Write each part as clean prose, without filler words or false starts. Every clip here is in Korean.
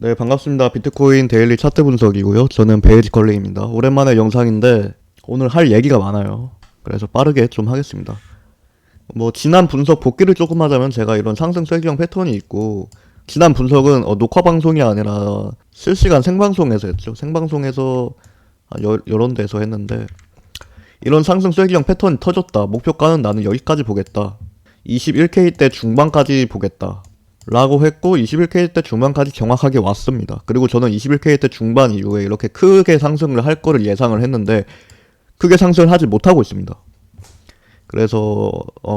네, 반갑습니다. 비트코인 데일리 차트 분석이고요. 저는 베이지컬레입니다. 오랜만에 영상인데 오늘 할 얘기가 많아요. 그래서 빠르게 좀 하겠습니다. 지난 분석 복기를 조금 하자면 제가 이런 상승 쐐기형 패턴이 있고, 지난 분석은 녹화 방송이 아니라 실시간 생방송에서 했죠. 생방송에서 여러 데서 했는데, 이런 상승 쐐기형 패턴이 터졌다. 목표가는 나는 여기까지 보겠다. 21K 때 중반까지 보겠다 라고 했고, 21K 때 중반까지 정확하게 왔습니다. 그리고 저는 21K 때 중반 이후에 이렇게 크게 상승을 할 거를 예상을 했는데 크게 상승을 하지 못하고 있습니다. 그래서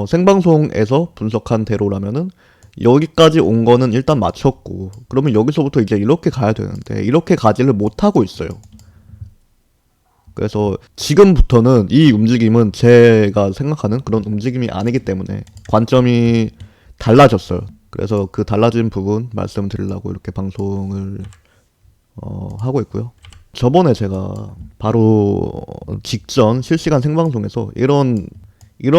생방송에서 분석한 대로라면은 여기까지 온 거는 일단 맞췄고, 그러면 여기서부터 이제 이렇게 가야 되는데 이렇게 가지를 못하고 있어요. 그래서 지금부터는 이 움직임은 제가 생각하는 그런 움직임이 아니기 때문에 관점이 달라졌어요. 그래서 그 달라진 부분 말씀드리려고 이렇게 방송을 하고 있고요. 저번에 제가 바로 직전 실시간 생방송에서 이런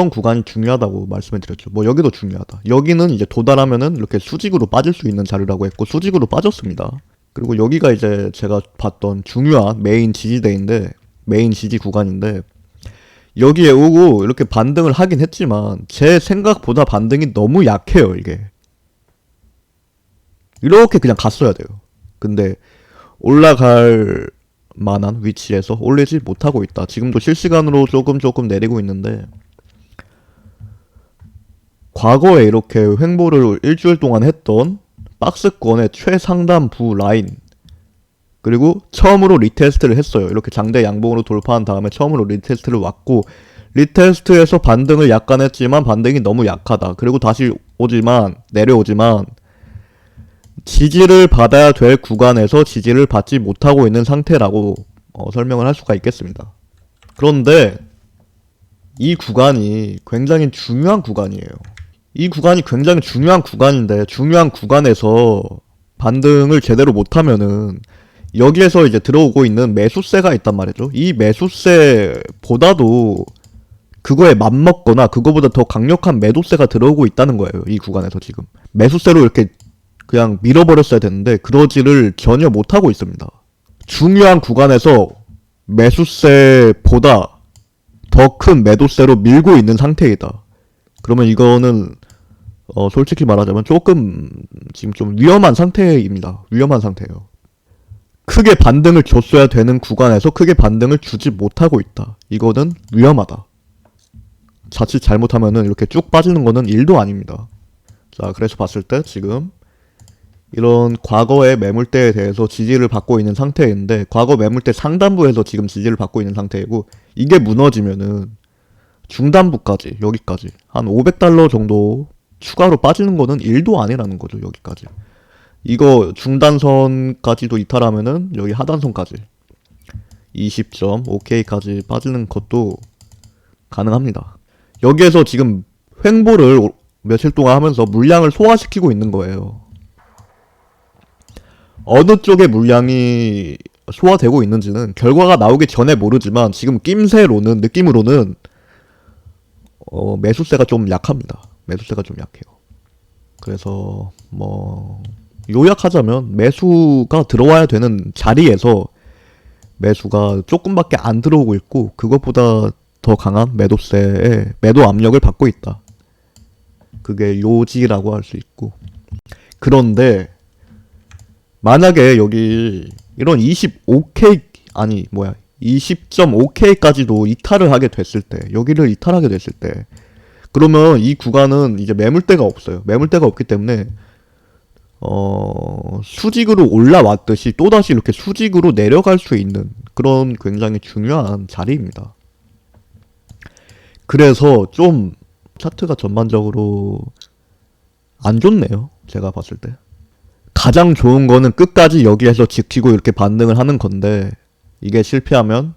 구간이 중요하다고 말씀을 드렸죠. 여기도 중요하다. 여기는 이제 도달하면은 이렇게 수직으로 빠질 수 있는 자리라고 했고, 수직으로 빠졌습니다. 그리고 여기가 이제 제가 봤던 중요한 메인 지지대인데, 메인 지지 구간인데, 여기에 오고 이렇게 반등을 하긴 했지만 제 생각보다 반등이 너무 약해요. 이게 이렇게 그냥 갔어야 돼요. 근데 올라갈 만한 위치에서 올리지 못하고 있다. 지금도 실시간으로 조금 내리고 있는데, 과거에 이렇게 횡보를 일주일 동안 했던 박스권의 최상단부 라인, 그리고 처음으로 리테스트를 했어요. 이렇게 장대 양봉으로 돌파한 다음에 처음으로 리테스트를 왔고, 리테스트에서 반등을 약간 했지만 반등이 너무 약하다. 그리고 다시 내려오지만 지지를 받아야 될 구간에서 지지를 받지 못하고 있는 상태라고 설명을 할 수가 있겠습니다. 그런데 이 구간이 굉장히 중요한 구간이에요. 이 구간이 굉장히 중요한 구간인데, 중요한 구간에서 반등을 제대로 못하면은 여기에서 이제 들어오고 있는 매수세가 있단 말이죠. 이 매수세보다도 그거에 맞먹거나 그거보다 더 강력한 매도세가 들어오고 있다는 거예요. 이 구간에서 지금 매수세로 이렇게 그냥 밀어버렸어야 되는데 그러지를 전혀 못하고 있습니다. 중요한 구간에서 매수세보다 더 큰 매도세로 밀고 있는 상태이다. 그러면 이거는 솔직히 말하자면 조금 지금 좀 위험한 상태입니다. 위험한 상태예요. 크게 반등을 줬어야 되는 구간에서 크게 반등을 주지 못하고 있다. 이거는 위험하다. 자칫 잘못하면은 이렇게 쭉 빠지는 거는 일도 아닙니다. 자, 그래서 봤을 때 지금 이런 과거의 매물대에 대해서 지지를 받고 있는 상태인데, 과거 매물대 상단부에서 지금 지지를 받고 있는 상태이고, 이게 무너지면은 중단부까지, 여기까지 한 $500 정도 추가로 빠지는 거는 일도 아니라는 거죠. 여기까지. 이거 중단선까지도 이탈하면은 여기 하단선까지 20.5K까지 빠지는 것도 가능합니다. 여기에서 지금 횡보를 며칠 동안 하면서 물량을 소화시키고 있는 거예요. 어느 쪽에 물량이 소화되고 있는지는 결과가 나오기 전에 모르지만, 지금 느낌으로는 매수세가 좀 약합니다. 매수세가 좀 약해요. 그래서 요약하자면 매수가 들어와야 되는 자리에서 매수가 조금밖에 안 들어오고 있고, 그것보다 더 강한 매도세에 매도 압력을 받고 있다. 그게 요지라고 할 수 있고, 그런데 만약에 여기 이런 20.5K까지도 이탈을 하게 됐을 때, 여기를 이탈하게 됐을 때, 그러면 이 구간은 이제 매물대가 없어요. 매물대가 없기 때문에 수직으로 올라왔듯이 또다시 이렇게 수직으로 내려갈 수 있는 그런 굉장히 중요한 자리입니다. 그래서 좀 차트가 전반적으로 안 좋네요. 제가 봤을 때. 가장 좋은 거는 끝까지 여기에서 지키고 이렇게 반등을 하는 건데, 이게 실패하면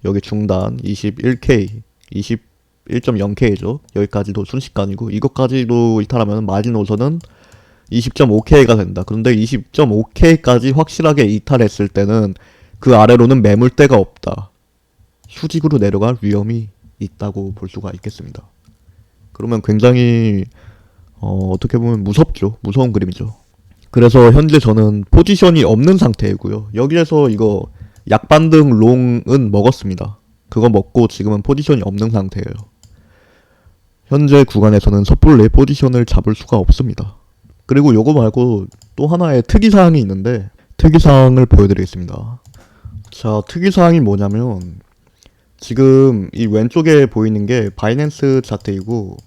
여기 중단 21K, 21.0K죠. 여기까지도 순식간이고, 이것까지도 이탈하면 마지노선은 20.5K가 된다. 그런데 20.5K까지 확실하게 이탈했을 때는 그 아래로는 매물대가 없다. 수직으로 내려갈 위험이 있다고 볼 수가 있겠습니다. 그러면 굉장히 어떻게 보면 무섭죠. 무서운 그림이죠. 그래서 현재 저는 포지션이 없는 상태이고요. 여기에서 이거 약반등 롱은 먹었습니다. 그거 먹고 지금은 포지션이 없는 상태예요. 현재 구간에서는 섣불리 포지션을 잡을 수가 없습니다. 그리고 요거 말고 또 하나의 특이사항이 있는데 특이사항을 보여드리겠습니다. 자, 특이사항이 뭐냐면 지금 이 왼쪽에 보이는 게 바이낸스 차트이고,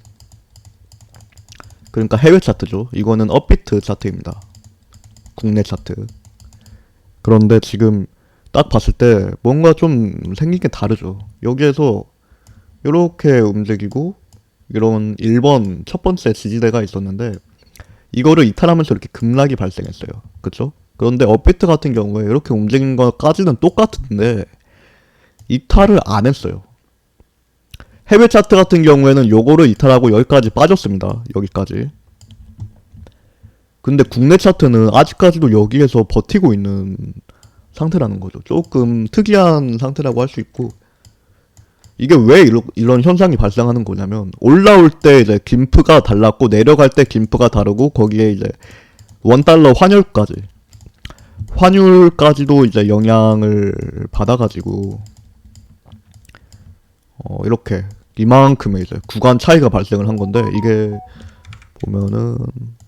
그러니까 해외 차트죠. 이거는 업비트 차트입니다. 국내 차트. 그런데 지금 딱 봤을 때 뭔가 좀 생긴 게 다르죠. 여기에서 이렇게 움직이고 이런 1번 첫 번째 지지대가 있었는데 이거를 이탈하면서 이렇게 급락이 발생했어요. 그쵸? 그런데 업비트 같은 경우에 이렇게 움직인 것까지는 똑같은데 이탈을 안 했어요. 해외 차트 같은 경우에는 요거를 이탈하고 여기까지 빠졌습니다. 여기까지. 근데 국내 차트는 아직까지도 여기에서 버티고 있는 상태라는 거죠. 조금 특이한 상태라고 할 수 있고, 이게 왜 이런 현상이 발생하는 거냐면 올라올 때 이제 김프가 달랐고 내려갈 때 김프가 다르고 거기에 이제 원달러 환율까지도 이제 영향을 받아가지고 이렇게 이만큼의 이제 구간 차이가 발생을 한 건데, 이게 보면은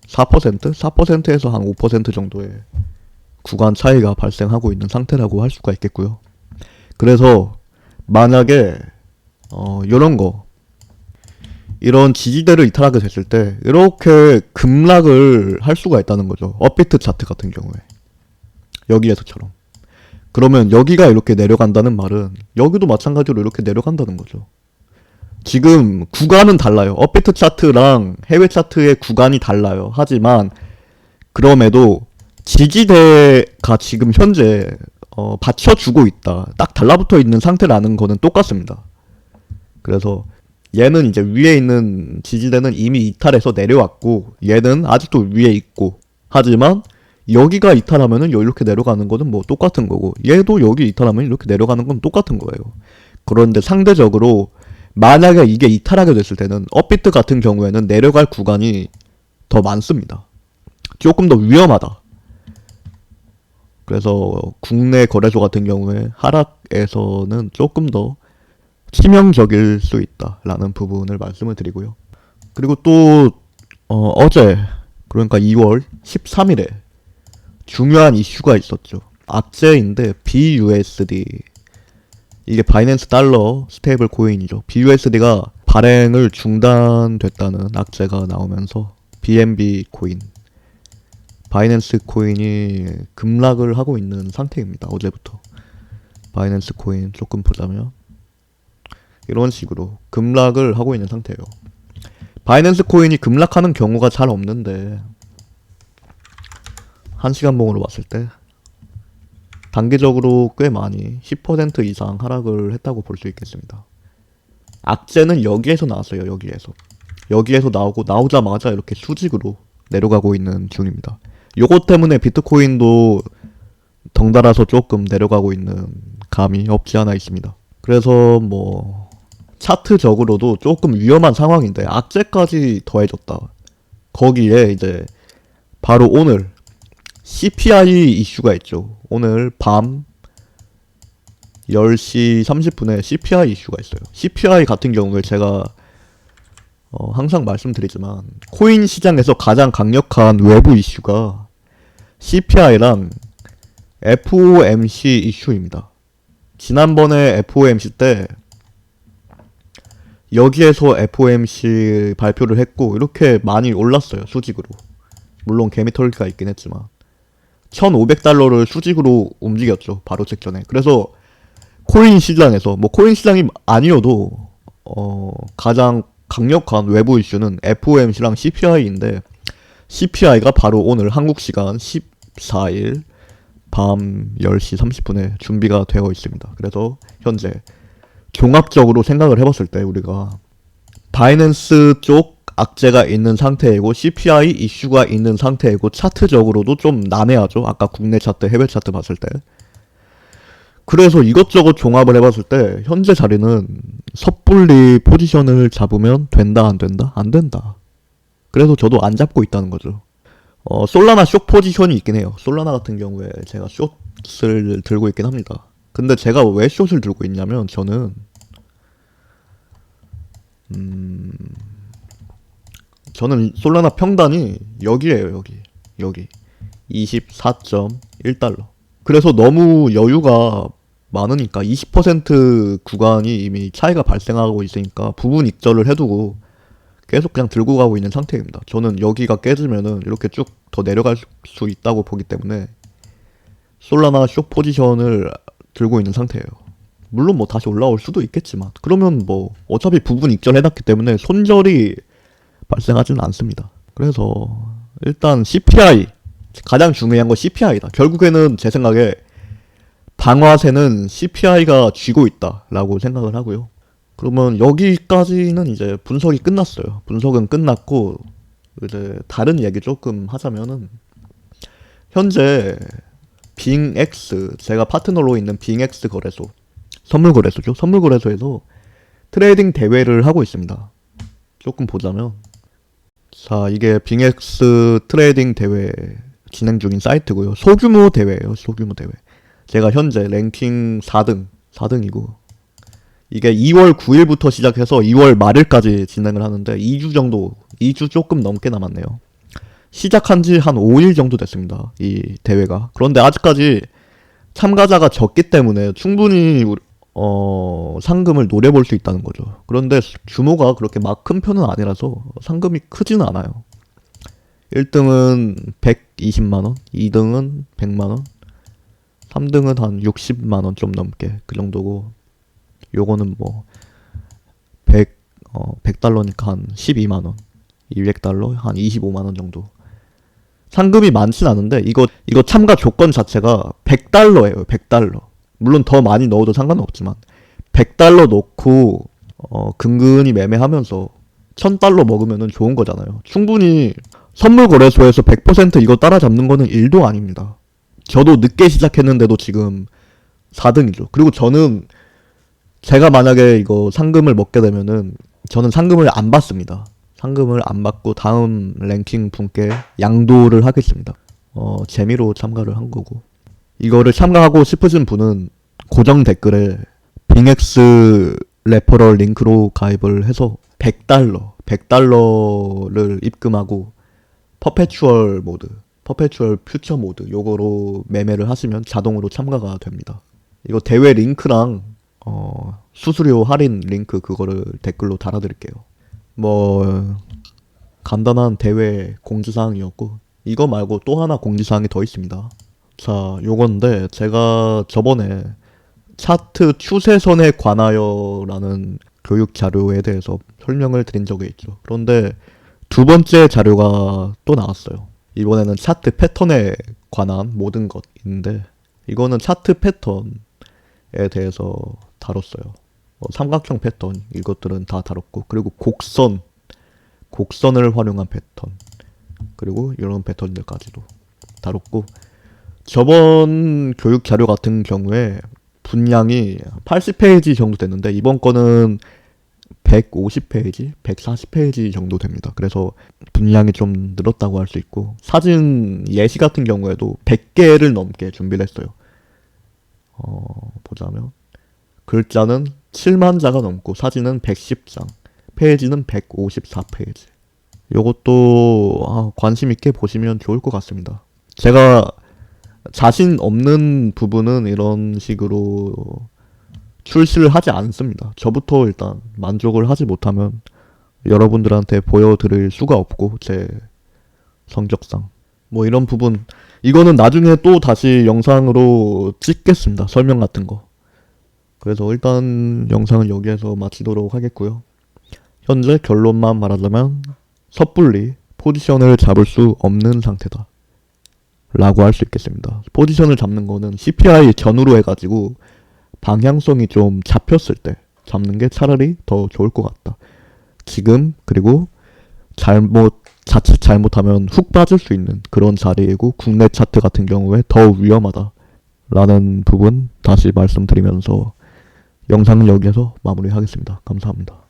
4%에서 한 5% 정도의 구간 차이가 발생하고 있는 상태라고 할 수가 있겠고요. 그래서 만약에 이런 지지대를 이탈하게 됐을 때 이렇게 급락을 할 수가 있다는 거죠. 업비트 차트 같은 경우에 여기에서처럼. 그러면 여기가 이렇게 내려간다는 말은 여기도 마찬가지로 이렇게 내려간다는 거죠. 지금 구간은 달라요. 업비트 차트랑 해외 차트의 구간이 달라요. 하지만 그럼에도 지지대가 지금 현재 받쳐주고 있다, 딱 달라붙어 있는 상태라는 거는 똑같습니다. 그래서 얘는 이제 위에 있는 지지대는 이미 이탈해서 내려왔고 얘는 아직도 위에 있고, 하지만 여기가 이탈하면은 이렇게 내려가는 거는 뭐 똑같은 거고, 얘도 여기 이탈하면 이렇게 내려가는 건 똑같은 거예요. 그런데 상대적으로 만약에 이게 이탈하게 됐을 때는 업비트 같은 경우에는 내려갈 구간이 더 많습니다. 조금 더 위험하다. 그래서 국내 거래소 같은 경우에 하락에서는 조금 더 치명적일 수 있다라는 부분을 말씀을 드리고요. 그리고 또 어제, 그러니까 2월 13일에 중요한 이슈가 있었죠. 악재인데 BUSD, 이게 바이낸스 달러 스테이블 코인이죠. BUSD가 발행을 중단됐다는 악재가 나오면서 BNB 코인, 바이낸스 코인이 급락을 하고 있는 상태입니다. 어제부터. 바이낸스 코인 조금 보자면 이런 식으로 급락을 하고 있는 상태예요. 바이낸스 코인이 급락하는 경우가 잘 없는데 한시간봉으로 봤을 때 단기적으로 꽤 많이 10% 이상 하락을 했다고 볼 수 있겠습니다. 악재는 여기에서 나왔어요. 여기에서 나오고, 나오자마자 이렇게 수직으로 내려가고 있는 중입니다. 요것 때문에 비트코인도 덩달아서 조금 내려가고 있는 감이 없지 않아 있습니다. 그래서 뭐 차트적으로도 조금 위험한 상황인데 악재까지 더해졌다. 거기에 이제 바로 오늘 CPI 이슈가 있죠. 오늘 밤 10시 30분에 CPI 이슈가 있어요. CPI 같은 경우에 제가 항상 말씀드리지만 코인 시장에서 가장 강력한 외부 이슈가 CPI랑 FOMC 이슈입니다. 지난번에 FOMC 때 여기에서 FOMC 발표를 했고 이렇게 많이 올랐어요. 수직으로. 물론 개미털기가 있긴 했지만 1,500달러를 수직으로 움직였죠. 바로 직전에. 그래서 코인 시장에서, 뭐 코인 시장이 아니어도 가장 강력한 외부 이슈는 FOMC랑 CPI인데, CPI가 바로 오늘 한국 시간 14일 밤 10시 30분에 준비가 되어 있습니다. 그래서 현재 종합적으로 생각을 해봤을 때 우리가 바이낸스 쪽 악재가 있는 상태이고 CPI 이슈가 있는 상태이고 차트적으로도 좀 난해하죠. 아까 국내 차트, 해외 차트 봤을 때. 그래서 이것저것 종합을 해봤을 때 현재 자리는 섣불리 포지션을 잡으면 된다, 안 된다? 안 된다. 그래서 저도 안 잡고 있다는 거죠. 솔라나 숏 포지션이 있긴 해요. 솔라나 같은 경우에 제가 숏을 들고 있긴 합니다. 근데 제가 왜 숏을 들고 있냐면 저는 솔라나 평단이 여기에요. 여기 24.1달러. 그래서 너무 여유가 많으니까 20% 구간이 이미 차이가 발생하고 있으니까 부분 익절을 해두고 계속 그냥 들고 가고 있는 상태입니다. 저는 여기가 깨지면은 이렇게 쭉 더 내려갈 수 있다고 보기 때문에 솔라나 숏 포지션을 들고 있는 상태예요. 물론 뭐 다시 올라올 수도 있겠지만 그러면 뭐 어차피 부분 익절 해놨기 때문에 손절이 발생하지는 않습니다. 그래서 일단 CPI, 가장 중요한 건 CPI다. 결국에는 제 생각에 방아쇠는 CPI가 쥐고 있다라고 생각을 하고요. 그러면 여기까지는 이제 분석이 끝났어요. 분석은 끝났고 이제 다른 얘기 조금 하자면은 현재 빙X, 제가 파트너로 있는 빙X 거래소, 선물 거래소죠. 선물 거래소에서 트레이딩 대회를 하고 있습니다. 조금 보자면 자, 이게 빙X 트레이딩 대회 진행 중인 사이트고요. 소규모 대회예요. 소규모 대회. 제가 현재 랭킹 4등이고 이게 2월 9일부터 시작해서 2월 말일까지 진행을 하는데 2주 조금 넘게 남았네요. 시작한 지 한 5일 정도 됐습니다. 이 대회가. 그런데 아직까지 참가자가 적기 때문에 충분히 상금을 노려볼 수 있다는 거죠. 그런데 규모가 그렇게 막 큰 편은 아니라서 상금이 크지는 않아요. 1등은 120만원, 2등은 100만원, 3등은 한 60만원 좀 넘게 그 정도고 요거는 뭐 100달러니까 한 12만원, 200달러 한 25만원 정도. 상금이 많진 않은데 이거 참가 조건 자체가 100달러예요. 100달러. 물론 더 많이 넣어도 상관은 없지만 100달러 넣고 근근히 매매하면서 1000달러 먹으면은 좋은 거잖아요. 충분히 선물 거래소에서 100% 이거 따라잡는 거는 일도 아닙니다. 저도 늦게 시작했는데도 지금 4등이죠. 그리고 저는 제가 만약에 이거 상금을 먹게 되면은 저는 상금을 안 받습니다. 상금을 안 받고 다음 랭킹 분께 양도를 하겠습니다. 재미로 참가를 한 거고. 이거를 참가하고 싶으신 분은 고정 댓글에 빙엑스 레퍼럴 링크로 가입을 해서 100달러를 입금하고 퍼페추얼 퓨처 모드 요거로 매매를 하시면 자동으로 참가가 됩니다. 이거 대회 링크랑 수수료 할인 링크 그거를 댓글로 달아드릴게요. 뭐 간단한 대회 공지사항이었고 이거 말고 또 하나 공지사항이 더 있습니다. 자, 요건데 제가 저번에 차트 추세선에 관하여라는 교육 자료에 대해서 설명을 드린 적이 있죠. 그런데 두 번째 자료가 또 나왔어요. 이번에는 차트 패턴에 관한 모든 것인데 이거는 차트 패턴에 대해서 다뤘어요. 삼각형 패턴 이것들은 다 다뤘고 그리고 곡선을 활용한 패턴 그리고 이런 패턴들까지도 다뤘고 저번 교육 자료 같은 경우에 분량이 80페이지 정도 됐는데 이번 거는 150페이지, 140페이지 정도 됩니다. 그래서 분량이 좀 늘었다고 할 수 있고 사진 예시 같은 경우에도 100개를 넘게 준비를 했어요. 보자면 글자는 7만 자가 넘고 사진은 110장, 페이지는 154페이지. 요것도 관심 있게 보시면 좋을 것 같습니다. 제가 자신 없는 부분은 이런 식으로 출시를 하지 않습니다. 저부터 일단 만족을 하지 못하면 여러분들한테 보여드릴 수가 없고 제 성적상 뭐 이런 부분 이거는 나중에 또 다시 영상으로 찍겠습니다. 설명 같은 거. 그래서 일단 영상은 여기에서 마치도록 하겠고요. 현재 결론만 말하자면 섣불리 포지션을 잡을 수 없는 상태다 라고 할 수 있겠습니다. 포지션을 잡는 거는 CPI 전후로 해가지고 방향성이 좀 잡혔을 때 잡는 게 차라리 더 좋을 것 같다. 지금 그리고 자칫 잘못하면 훅 빠질 수 있는 그런 자리이고 국내 차트 같은 경우에 더 위험하다 라는 부분 다시 말씀드리면서 영상을 여기에서 마무리하겠습니다. 감사합니다.